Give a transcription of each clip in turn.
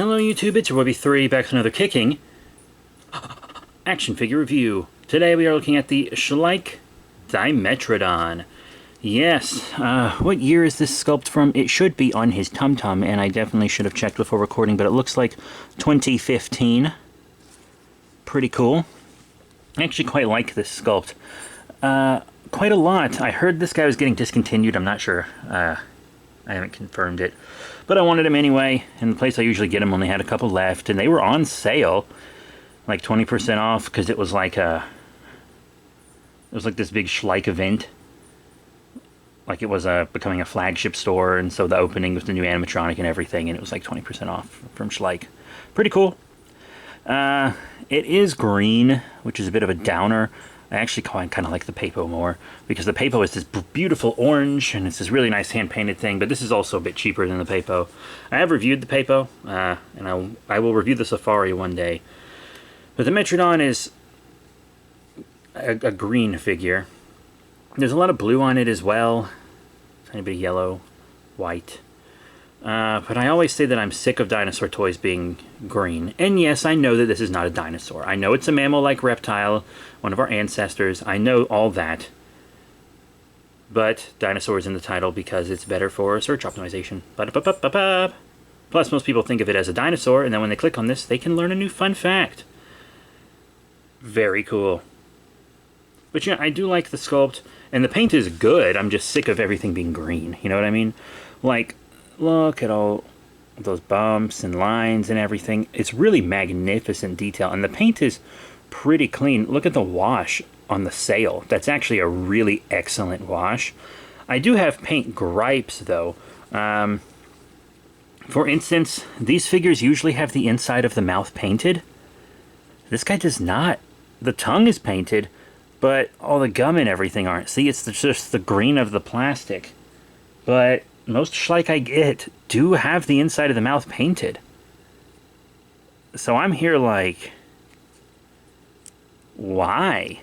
Hello YouTube, it's your Webby3 back with another kicking action figure review. Today we are looking at the Schleich Dimetrodon. Yes, what year is this sculpt from? It should be on his tum-tum, and I definitely should have checked before recording, but it looks like 2015. Pretty cool. I actually quite like this sculpt. Quite a lot. I heard this guy was getting discontinued, I'm not sure. I haven't confirmed it. But I wanted him anyway, and the place I usually get them only had a couple left, and they were on sale, like 20% off, because it was like this big Schleich event. Like it was becoming a flagship store, and so the opening with the new animatronic and everything, and it was like 20% off from Schleich. Pretty cool. It is green, which is a bit of a downer. I actually kind of like the Papo more, because the Papo is this beautiful orange, and it's this really nice hand-painted thing, but this is also a bit cheaper than the Papo. I have reviewed the Papo, and I will review the Safari one day. But the Dimetrodon is a green figure. There's a lot of blue on it as well. Tiny bit of yellow, white. But I always say that I'm sick of dinosaur toys being green. And yes, I know that this is not a dinosaur. I know it's a mammal-like reptile, one of our ancestors. I know all that. But dinosaur is in the title because it's better for search optimization. Plus, most people think of it as a dinosaur, and then when they click on this, they can learn a new fun fact. Very cool. But yeah, I do like the sculpt, and the paint is good. I'm just sick of everything being green. You know what I mean? Like, look at all those bumps and lines and everything. It's really magnificent detail, and the paint is pretty clean. Look at the wash on the sail. That's actually a really excellent wash. I do have paint gripes, though. For instance, these figures usually have the inside of the mouth painted. This guy does not. The tongue is painted, but all the gum and everything aren't. See, it's just the green of the plastic. But most Schleich I get do have the inside of the mouth painted. So I'm here like, why?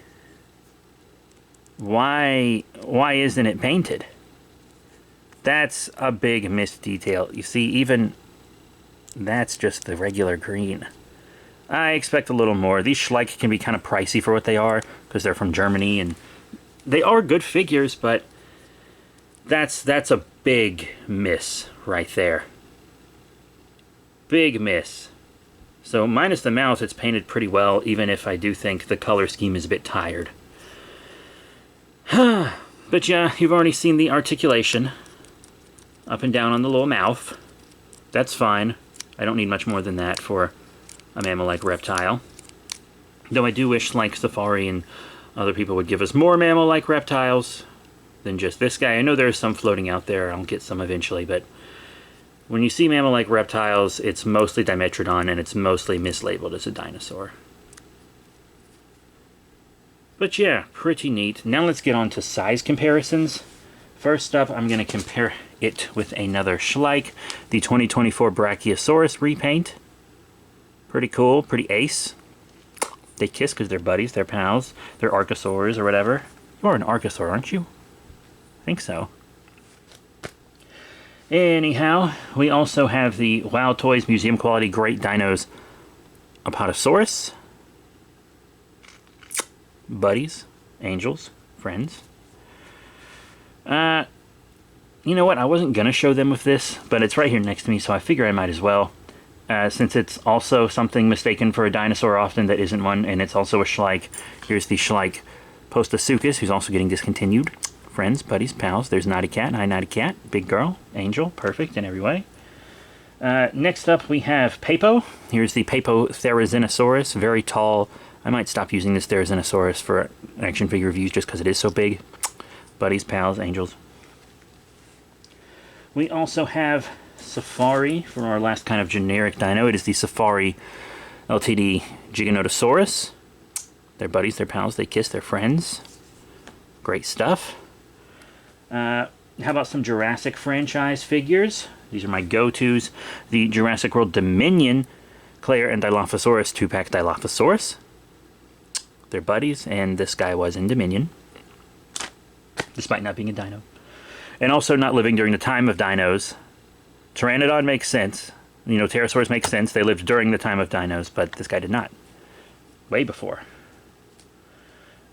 Why isn't it painted? That's a big missed detail. You see, even that's just the regular green. I expect a little more. These Schleich can be kind of pricey for what they are, because they're from Germany, and they are good figures, but that's a big miss right there. Big miss. So minus the mouth, it's painted pretty well, even if I do think the color scheme is a bit tired. But yeah, you've already seen the articulation up and down on the little mouth. That's fine. I don't need much more than that for a mammal-like reptile. Though I do wish, like Safari and other people, would give us more mammal-like reptiles than just this guy. I know there are some floating out there. I'll get some eventually, but when you see mammal-like reptiles, it's mostly Dimetrodon, and it's mostly mislabeled as a dinosaur. But yeah, pretty neat. Now let's get on to size comparisons. First up, I'm going to compare it with another Schleich, the 2024 Brachiosaurus repaint. Pretty cool, pretty ace. They kiss because they're buddies, they're pals, they're archosaurs or whatever. You are an archosaur, aren't you? I think so. Anyhow, we also have the Wow Toys Museum Quality Great Dinos Apatosaurus. Buddies, angels, friends. You know what? I wasn't going to show them with this, but it's right here next to me, so I figure I might as well. Since it's also something mistaken for a dinosaur often that isn't one, and it's also a Schleich. Here's the Schleich Postosuchus, who's also getting discontinued. Friends, buddies, pals. There's Naughty Cat. Hi, Naughty Cat. Big girl. Angel. Perfect in every way. Next up, we have Papo. Here's the Papo Therizinosaurus. Very tall. I might stop using this Therizinosaurus for action figure reviews just because it is so big. Buddies, pals, angels. We also have Safari for our last kind of generic dino. It is the Safari Ltd. Giganotosaurus. They're buddies, they're pals, they kiss, they're friends. Great stuff. How about some Jurassic franchise figures? These are my go-tos. The Jurassic World Dominion Claire and Dilophosaurus 2-pack Dilophosaurus. They're buddies, and this guy was in Dominion, despite not being a dino. And also not living during the time of dinos. Pteranodon makes sense. You know, pterosaurs make sense. They lived during the time of dinos, but this guy did not. Way before.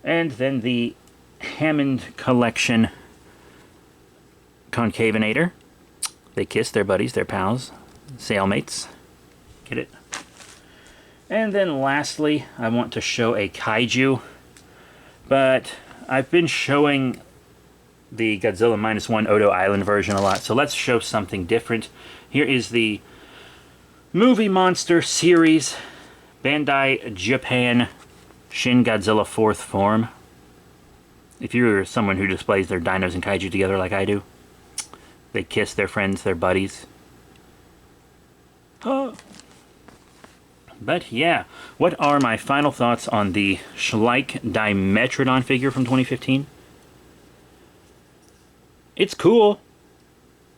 And then the Hammond Collection Concavinator. They kiss their buddies, their pals, sailmates. Get it? And then lastly, I want to show a kaiju. But I've been showing the Godzilla -1 Odo Island version a lot, so let's show something different. Here is the Movie Monster Series Bandai Japan Shin Godzilla 4th Form. If you're someone who displays their dinos and kaiju together like I do, they kiss their friends, their buddies. Oh. But yeah, what are my final thoughts on the Schleich Dimetrodon figure from 2015? It's cool.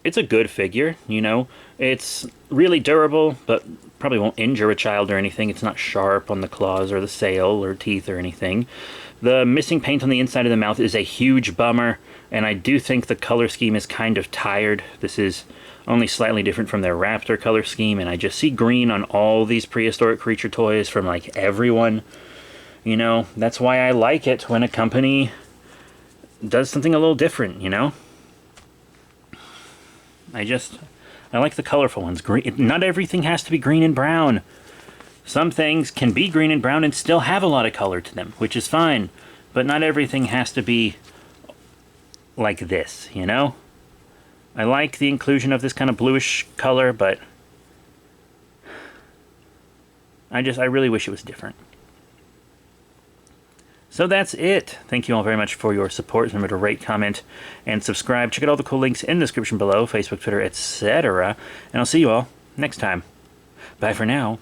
It's a good figure, you know. It's really durable, but probably won't injure a child or anything. It's not sharp on the claws or the sail or teeth or anything. The missing paint on the inside of the mouth is a huge bummer, and I do think the color scheme is kind of tired. This is only slightly different from their Raptor color scheme, and I just see green on all these prehistoric creature toys from, like, everyone. You know, that's why I like it when a company does something a little different, you know? I like the colorful ones. Green, not everything has to be green and brown. Some things can be green and brown and still have a lot of color to them, which is fine. But not everything has to be like this, you know? I like the inclusion of this kind of bluish color, but I really wish it was different. So that's it. Thank you all very much for your support. Remember to rate, comment, and subscribe. Check out all the cool links in the description below, Facebook, Twitter, etc. And I'll see you all next time. Bye for now.